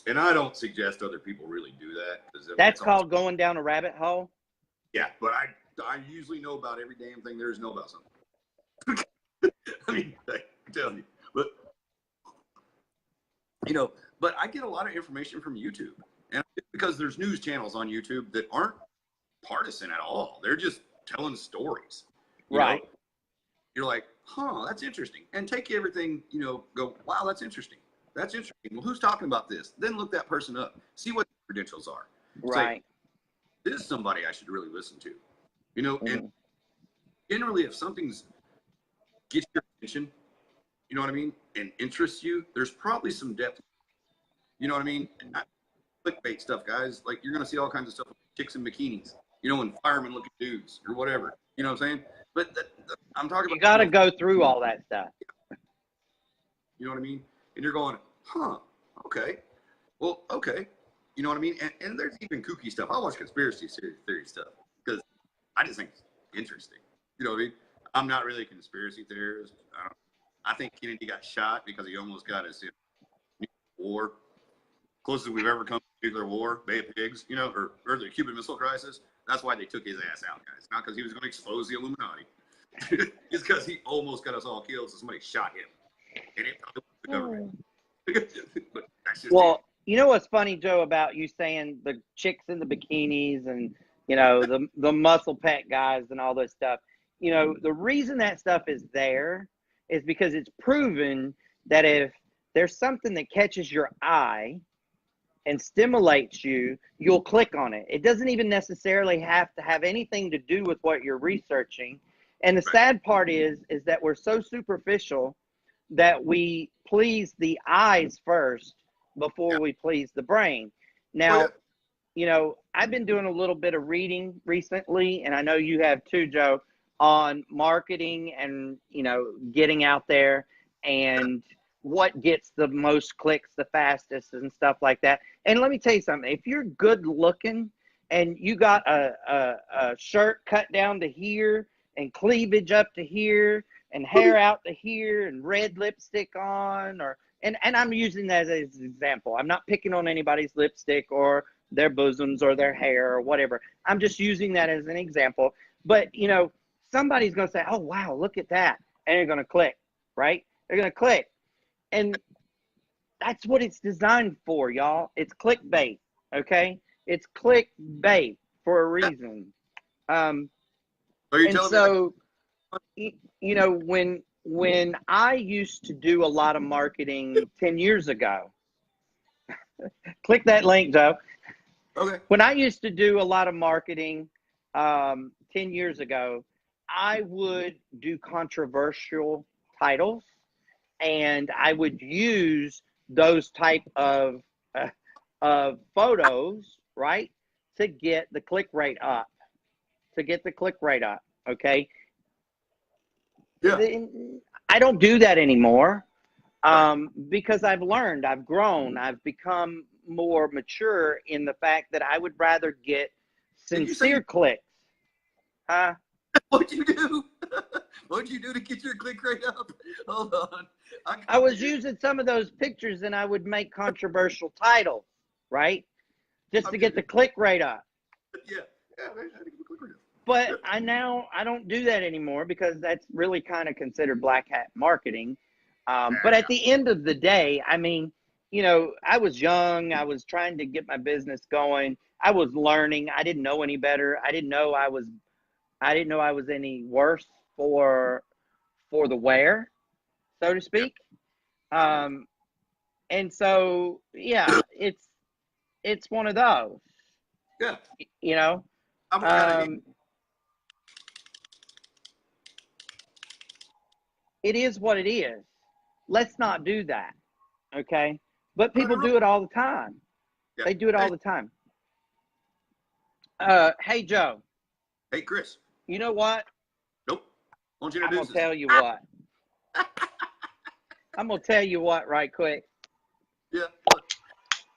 And I don't suggest other people really do that. That's called going down a rabbit hole? Yeah, but I usually know about every damn thing there is to know about something. I mean, I'm telling you. But I get a lot of information from YouTube. And because there's news channels on YouTube that aren't partisan at all. They're just telling stories. Right. You're like, huh, that's interesting. And take everything, go, wow, that's interesting. That's interesting. Well, who's talking about this? Then look that person up. See what the credentials are. Right. Say, this is somebody I should really listen to. And generally if something's gets your attention, you know what I mean, and interests you, there's probably some depth. You know what I mean? And not clickbait stuff, guys. Like you're gonna see all kinds of stuff with chicks in bikinis, and firemen looking dudes or whatever. You know what I'm saying? But I'm talking about. You got to go through all that stuff. You know what I mean? And you're going, huh? Okay. Well, okay. You know what I mean? And there's even kooky stuff. I watch conspiracy theory stuff because I just think it's interesting. You know what I mean? I'm not really a conspiracy theorist. I think Kennedy got shot because he almost got us in war. Closest we've ever come to nuclear war, Bay of Pigs, or the Cuban Missile Crisis. That's why they took his ass out, guys. Not because he was going to expose the Illuminati. It's because he almost got us all killed, so somebody shot him. And it probably was the government. But that's just well, you know what's funny, Joe, about you saying the chicks in the bikinis and, the muscle pack guys and all this stuff? The reason that stuff is there is because it's proven that if there's something that catches your eye and stimulates you, you'll click on it. It doesn't even necessarily have to have anything to do with what you're researching. And the sad part is that we're so superficial that we please the eyes first before we please the brain. Now, I've been doing a little bit of reading recently, and I know you have too, Joe, on marketing and, you know, getting out there and what gets the most clicks the fastest and stuff like that. And let me tell you something, if you're good looking and you got a shirt cut down to here and cleavage up to here and hair out to here and red lipstick on, or and I'm using that as an example. I'm not picking on anybody's lipstick or their bosoms or their hair or whatever. I'm just using that as an example. But, you know, somebody's going to say, oh, wow, look at that. And they're going to click, right? They're going to click. And that's what it's designed for, y'all. It's clickbait, okay? It's clickbait for a reason. And so, you know, when I used to do a lot of marketing 10 years ago, click that link, Joe. Okay. When I used to do a lot of marketing 10 years ago, I would do controversial titles, and I would use those type of photos, right, to get the click rate up, okay? Yeah. I don't do that anymore because I've learned, I've grown, I've become more mature in the fact that I would rather get sincere clicks. What'd you do? What'd you do to get your click rate up? Hold on. I was using some of those pictures and I would make controversial titles, right? Just to get the click rate up. Yeah. Yeah, I had to get the click rate up. But I don't do that anymore because that's really kind of considered black hat marketing. But at the end of the day, I mean, you know, I was young. I was trying to get my business going. I was learning. I didn't know any better. I didn't know I was any worse for the wear, so to speak. And so, yeah, it's one of those. Yeah. You know, it is what it is. Let's not do that, okay? But people do it all the time. Yeah. They do it all the time. Hey, Joe. Hey, Kris. You know what? Nope. Won't you I'm introduce going to tell you what. I'm going to tell you what right quick. Yeah.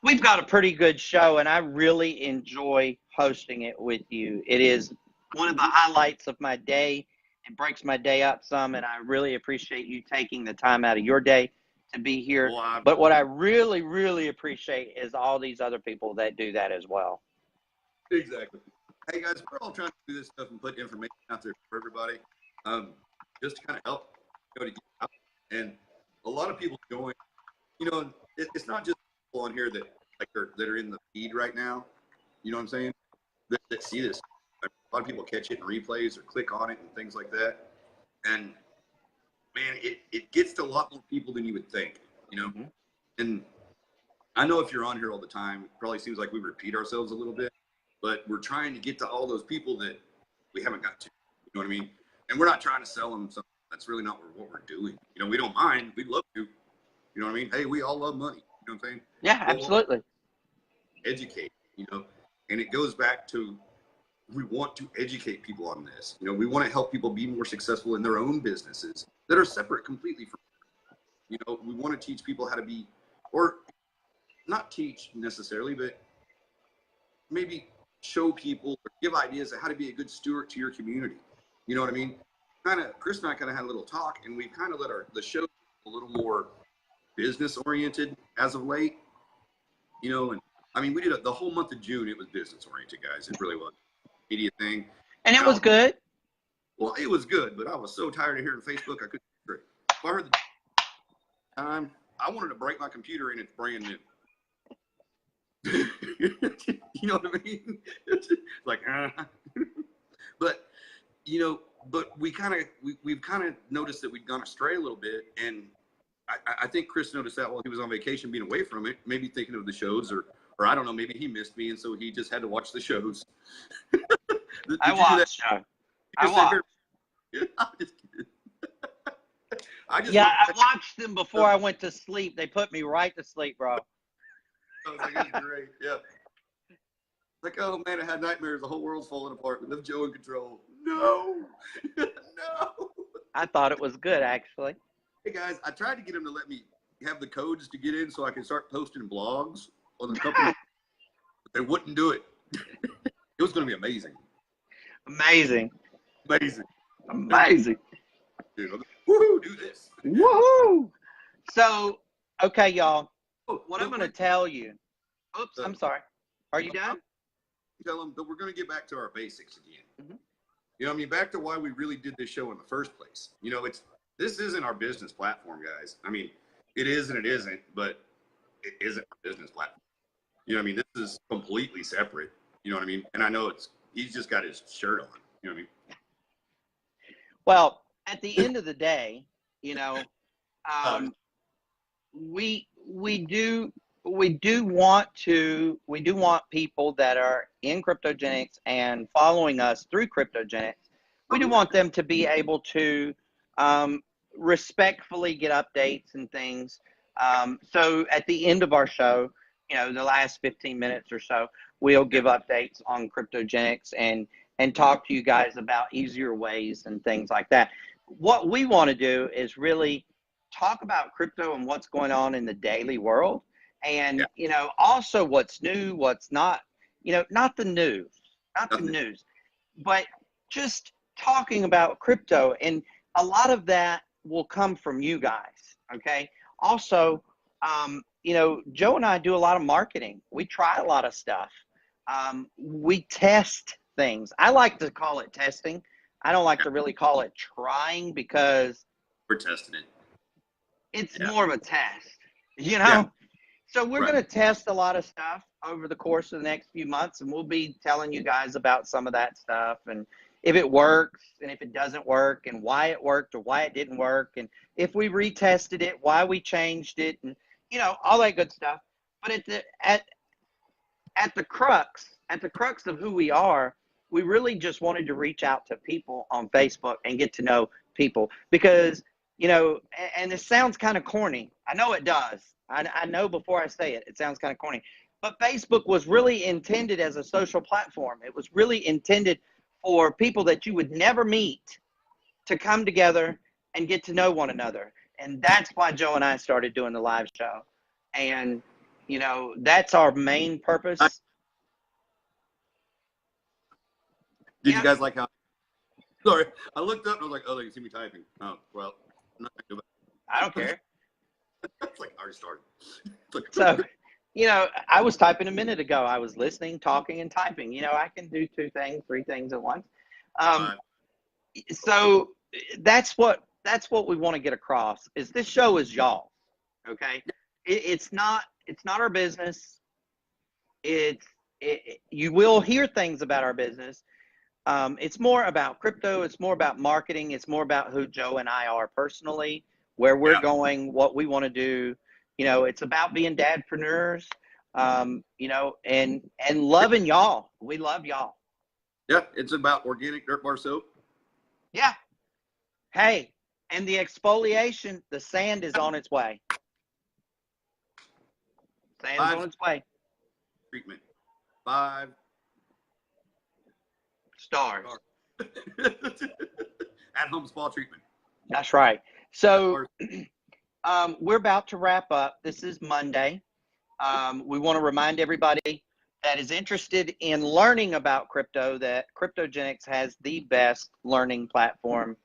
We've got a pretty good show, and I really enjoy hosting it with you. It is one of the highlights of my day. It breaks my day up some, and I really appreciate you taking the time out of your day to be here. Well, but what I really, really appreciate is all these other people that do that as well. Exactly. Hey, guys, we're all trying to do this stuff and put information out there for everybody, just to kind of help, you know, to get out. And a lot of people join, you know, it's not just people on here that are in the feed right now, you know what I'm saying, that see this. A lot of people catch it in replays or click on it and things like that. And, man, it gets to a lot more people than you would think, you know. Mm-hmm. And I know if you're on here all the time, it probably seems like we repeat ourselves a little bit. But we're trying to get to all those people that we haven't got to. You know what I mean? And we're not trying to sell them something. That's really not what we're doing. You know, we don't mind. We'd love to. You know what I mean? Hey, we all love money. You know what I'm saying? Yeah, absolutely. Educate, you know. And it goes back to, we want to educate people on this. You know, we want to help people be more successful in their own businesses that are separate completely from, you know, we want to teach people how to be, or not teach necessarily, but maybe show people or give ideas of how to be a good steward to your community. You know what I mean? Kris and I kind of had a little talk, and we've kind of let the show a little more business oriented as of late. You know, and I mean, we did the whole month of June. It was business oriented, guys. It really was media thing. And it was good. Well, it was good, but I was so tired of hearing Facebook, I couldn't straight. So I heard the time. I wanted to break my computer, and it's brand new. You know what I mean? It's like, but you know, but we've kind of noticed that we've gone astray a little bit, and I think Kris noticed that while he was on vacation, being away from it, maybe thinking of the shows, or I don't know, maybe he missed me, and so he just had to watch the shows. I watched. I watched them before I went to sleep. They put me right to sleep, bro. I was like, it's great, yeah. Like, oh man, I had nightmares. The whole world's falling apart. We left Joe in control. No, no. I thought it was good, actually. Hey guys, I tried to get him to let me have the codes to get in so I can start posting blogs on the company, but they wouldn't do it. It was going to be amazing. Amazing. Amazing. Amazing. Dude, woohoo, do this. Woohoo! So, okay, y'all. Oh, What I'm going to tell you. Oops, I'm sorry. Are you done? Tell them that we're going to get back to our basics again. Mm-hmm. You know, I mean, back to why we really did this show in the first place. You know, this isn't our business platform, guys. I mean, it is and it isn't, but it isn't our business platform. You know what I mean? This is completely separate. You know what I mean? And I know he's just got his shirt on. You know what I mean? Well, at the end of the day, you know, we do want people that are in cryptogenics and following us through cryptogenics. We do want them to be able to respectfully get updates and things. So at the end of our show, you know, the last 15 minutes or so, we'll give updates on cryptogenics and talk to you guys about easier ways and things like that. What we want to do is really talk about crypto and what's going on in the daily world. And, you know, also what's new, what's not, you know, not the news, but just talking about crypto. And a lot of that will come from you guys. Okay. Also, you know, Joe and I do a lot of marketing. We try a lot of stuff. We test things. I like to call it testing. I don't like to really call it trying because we're testing it. It's more of a test, you know? Yeah. So we're going to test a lot of stuff over the course of the next few months, and we'll be telling you guys about some of that stuff and if it works and if it doesn't work and why it worked or why it didn't work and if we retested it, why we changed it, and, you know, all that good stuff. But at the crux of who we are, we really just wanted to reach out to people on Facebook and get to know people because, you know, and this sounds kind of corny. I know it does. I know before I say it, it sounds kind of corny. But Facebook was really intended as a social platform. It was really intended for people that you would never meet to come together and get to know one another. And that's why Joe and I started doing the live show. And, you know, that's our main purpose. Did you guys like how? Sorry, I looked up and I was like, oh, they can see me typing. Oh, well, I'm not going to do it. I don't care. It's like I already started. So, you know, I was typing a minute ago. I was listening, talking, and typing. You know, I can do 2 things, 3 things at once. So that's what we want to get across. Is this show is y'all, okay? It's not our business. You will hear things about our business. It's more about crypto. It's more about marketing. It's more about who Joe and I are personally, where we're going, what we want to do. You know, it's about being dadpreneurs, you know, and loving y'all. We love y'all. Yeah, it's about organic dirt bar soap. Yeah. Hey, and the exfoliation, the sand is on its way. Sand's on its way. Treatment. 5 stars. At-home spa treatment. That's right. So we're about to wrap up. This is Monday. We want to remind everybody that is interested in learning about crypto that Cryptogenics has the best learning platform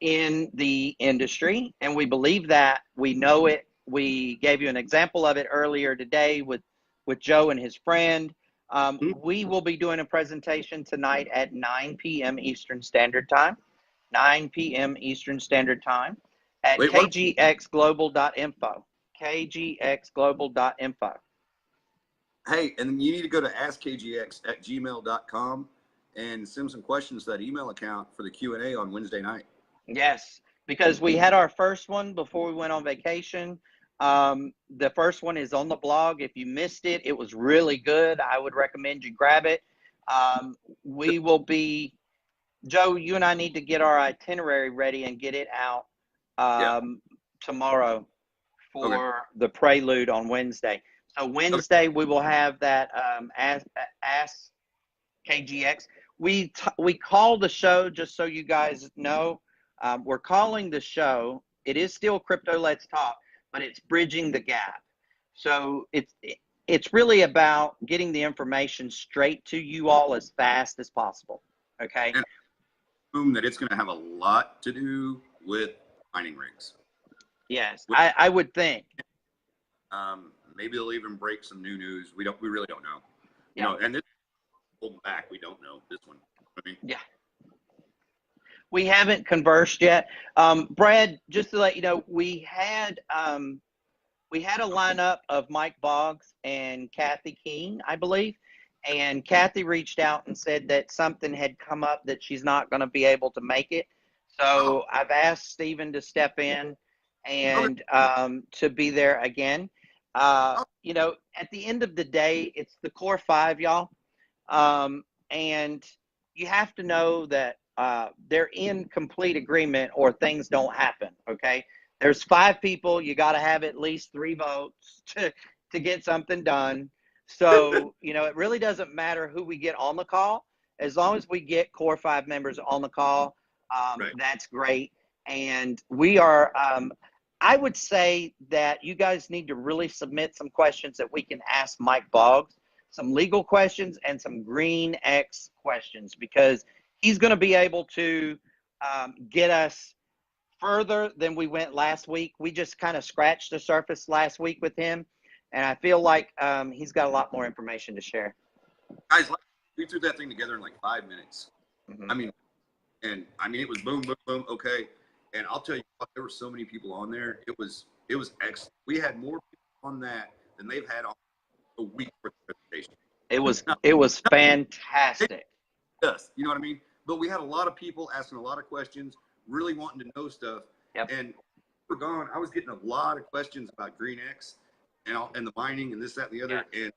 in the industry. And we believe that. We know it. We gave you an example of it earlier today with Joe and his friend. We will be doing a presentation tonight at 9 p.m. Eastern Standard Time. 9 p.m. Eastern Standard Time at kgxglobal.info. kgxglobal.info. Hey, and you need to go to askkgx@gmail.com and send some questions to that email account for the Q&A on Wednesday night. Yes, because we had our first one before we went on vacation. The first one is on the blog. If you missed it, it was really good. I would recommend you grab it. We will be, Joe, you and I need to get our itinerary ready and get it out tomorrow for the prelude on Wednesday. So Wednesday we will have that Ask KGX. We call the show, just so you guys know, we're calling the show. It is still Crypto Let's Talk, but it's bridging the gap. So it's really about getting the information straight to you all as fast as possible. Okay. And assume that it's going to have a lot to do with mining rigs. Yes, I would think. Maybe they'll even break some new news. We really don't know. You Yeah. know, and this holding back, we don't know this one. I mean, Yeah. We haven't conversed yet. Brad, just to let you know, we had a lineup of Mike Boggs and Kathy King, I believe. And Kathy reached out and said that something had come up that she's not going to be able to make it. So I've asked Stephen to step in and to be there again. You know, at the end of the day, it's the core five, y'all. And you have to know that they're in complete agreement or things don't happen, okay? There's 5 people. You got to have at least 3 votes to get something done. So, you know, it really doesn't matter who we get on the call. As long as we get core 5 members on the call, right. That's great. And we are, I would say that you guys need to really submit some questions that we can ask Mike Boggs, some legal questions and some Green X questions, because he's going to be able to get us further than we went last week. We just kind of scratched the surface last week with him, and I feel like he's got a lot more information to share. Guys, we threw that thing together in like 5 minutes. Mm-hmm. I mean, it was boom, boom, boom. Okay. And I'll tell you what, there were so many people on there. It was excellent. We had more people on that than they've had on a week for the presentation. It was fantastic. Yes, you know what I mean? But we had a lot of people asking a lot of questions, really wanting to know stuff. Yep. And we're gone. I was getting a lot of questions about Green X and the mining and this, that, and the other. Yeah. And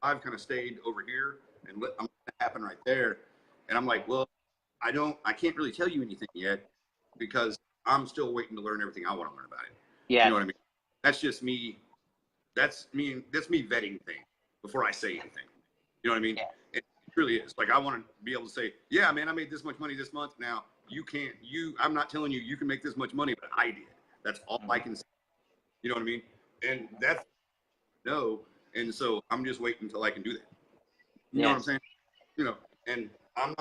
I've kind of stayed over here and let them happen right there. And I'm like, well, I can't really tell you anything yet because I'm still waiting to learn everything I want to learn about it. Yeah. You know what I mean? That's just me. That's me vetting things before I say anything. You know what I mean? Yeah. It really is. Like, I want to be able to say, yeah, man, I made this much money this month. Now I'm not telling you can make this much money, but I did. That's all I can say. You know what I mean? And that's no. And so I'm just waiting until I can do that. You know what I'm saying? You know, and I'm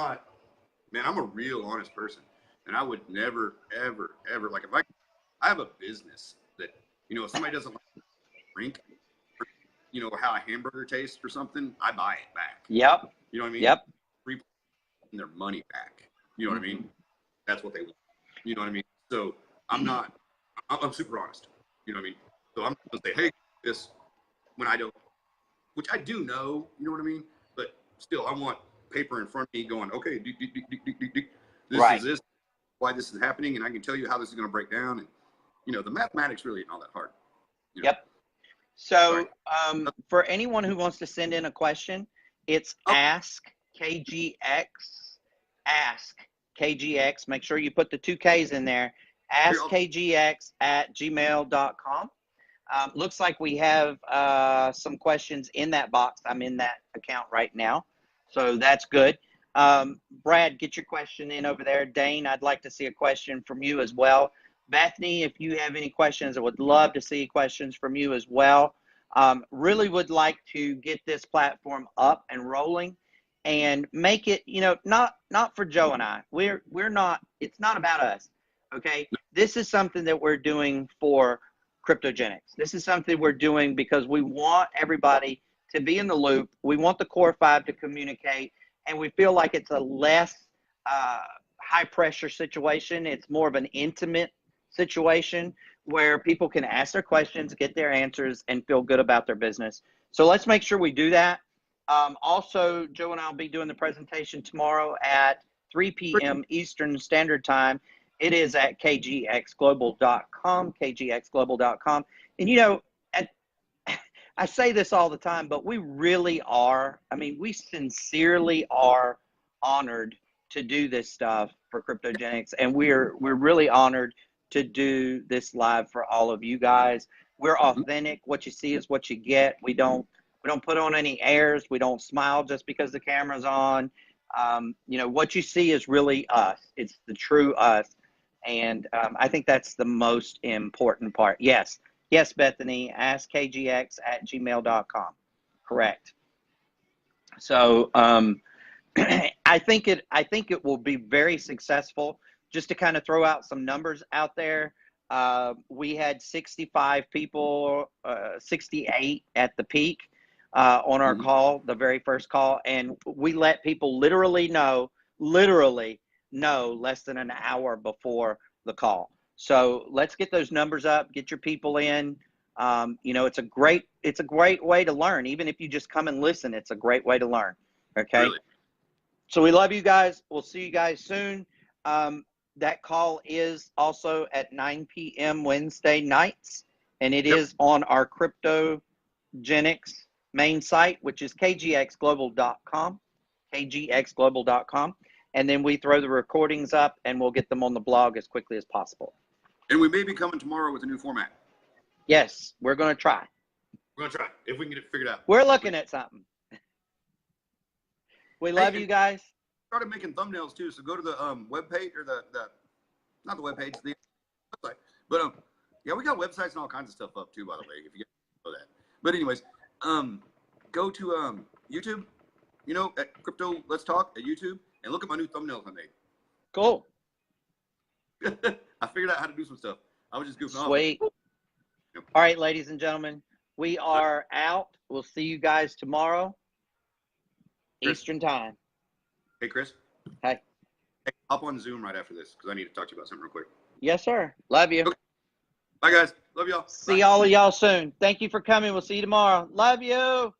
a real honest person. And I would never, ever, ever, like, if I have a business that, you know, if somebody doesn't like to drink, or, you know, how a hamburger tastes or something, I buy it back. Yep. You know what I mean? Yep. Their money back. You know what I mean? That's what they want. You know what I mean? So I'm super honest. You know what I mean? So I'm going to say, hey, this, when I don't, which I do know, you know what I mean? But still, I want paper in front of me going, okay, this is this, why this is happening, and I can tell you how this is going to break down. And, you know, the mathematics really ain't all that hard. You know? Yep. So for anyone who wants to send in a question, it's Ask KGX. Ask KGX. Make sure you put the 2 Ks in there. AskKGX@gmail.com. Looks like we have some questions in that box. I'm in that account right now, so that's good. Brad, get your question in over there. Dane, I'd like to see a question from you as well. Bethany, if you have any questions, I would love to see questions from you as well. Really would like to get this platform up and rolling and make it, you know, not for Joe and I. We're not, it's not about us, okay? This is something that we're doing for Cryptogenics. This is something we're doing because we want everybody to be in the loop. We want the core 5 to communicate, and we feel like it's a less high pressure situation. It's more of an intimate situation where people can ask their questions, get their answers, and feel good about their business. So let's make sure we do that. Also, Joe and I will be doing the presentation tomorrow at 3 p.m. Eastern Standard Time. It is at kgxglobal.com, kgxglobal.com. And, you know, I say this all the time, but we really are, I mean, we sincerely are honored to do this stuff for Cryptogenics, and we're really honored to do this live for all of you guys. We're authentic. What you see is what you get. We don't put on any airs. We don't smile just because the camera's on. You know, what you see is really us. It's the true us. And I think that's the most important part. Yes, Bethany, ask kgx@gmail.com. Correct. So I think it will be very successful. Just to kind of throw out some numbers out there, we had 65 people, 68 at the peak on our call, the very first call, and we let people literally know less than an hour before the call. So let's get those numbers up, get your people in. You know, it's a great way to learn. Even if you just come and listen, it's a great way to learn. Okay. Really? So we love you guys. We'll see you guys soon. That call is also at 9 p.m. Wednesday nights, and it is on our Kryptogenics main site, which is kgxglobal.com, kgxglobal.com. And then we throw the recordings up, and we'll get them on the blog as quickly as possible. And we may be coming tomorrow with a new format. Yes, we're going to try. We're going to try, if we can get it figured out. We're looking at something. We love you guys. Started making thumbnails too, so go to the webpage, or the not the webpage, the website. But yeah, we got websites and all kinds of stuff up too, by the way, if you know that. But anyways, go to YouTube, you know, at Crypto Let's Talk at YouTube, and look at my new thumbnails I made. Cool. I figured out how to do some stuff. I was just goofing off. Sweet. Yep. All right, ladies and gentlemen, we are out. We'll see you guys tomorrow, Chris. Eastern time. Hey, Chris. Hey. Hey, hop on Zoom right after this, because I need to talk to you about something real quick. Yes, sir. Love you. Okay. Bye, guys. Love y'all. See all of y'all soon. Thank you for coming. We'll see you tomorrow. Love you.